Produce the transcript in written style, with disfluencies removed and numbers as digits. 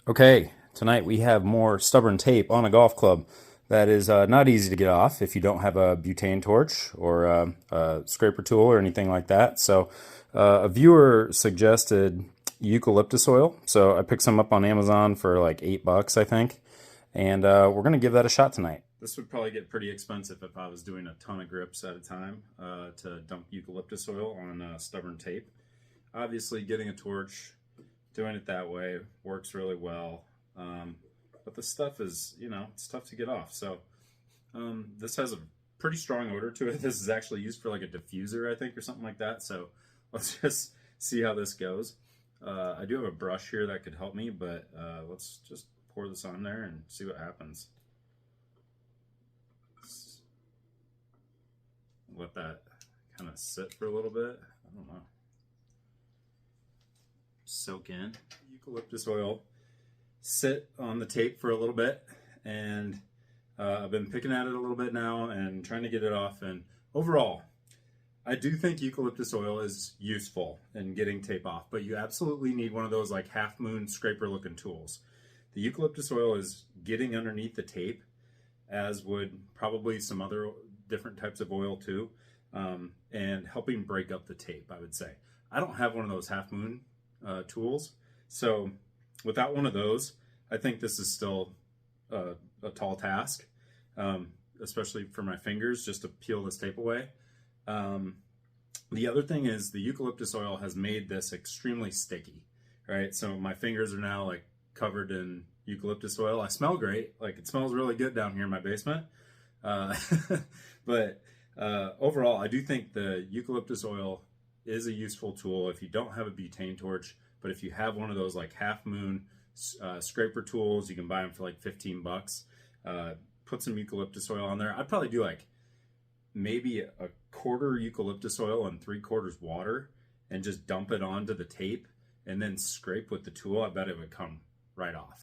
Okay, tonight we have more stubborn tape on a golf club that is not easy to get off if you don't have a butane torch or a scraper tool or anything like that. So a viewer suggested eucalyptus oil. So I picked some up on Amazon for like $8, I think. And we're going to give that a shot tonight. This would probably get pretty expensive if I was doing a ton of grips at a time to dump eucalyptus oil on stubborn tape. Obviously, getting a torch, doing it that way works really well. But the stuff is, it's tough to get off. So this has a pretty strong odor to it. This is actually used for like a diffuser, I think, or something like that. So let's just see how this goes. I do have a brush here that could help me, but let's just pour this on there and see what happens. Let that kind of sit for a little bit. I don't know. Soak in eucalyptus oil, sit on the tape for a little bit, and I've been picking at it a little bit now and trying to get it off. And overall, I do think eucalyptus oil is useful in getting tape off, but you absolutely need one of those like half moon scraper looking tools. The eucalyptus oil is getting underneath the tape, as would probably some other different types of oil too, and helping break up the tape, I would say. I don't have one of those half moon tools, so without one of those, I think this is still a tall task, especially for my fingers, just to peel this tape away. The other thing is the eucalyptus oil has made this extremely sticky, right? So my fingers are now like covered in eucalyptus oil. I smell great, like it smells really good down here in my basement. But overall, I do think the eucalyptus oil is a useful tool if you don't have a butane torch. But if you have one of those like half moon scraper tools, you can buy them for like $15. Put some eucalyptus oil on there. I'd probably do like maybe a quarter eucalyptus oil and 3/4 water and just dump it onto the tape and then scrape with the tool. I bet it would come right off.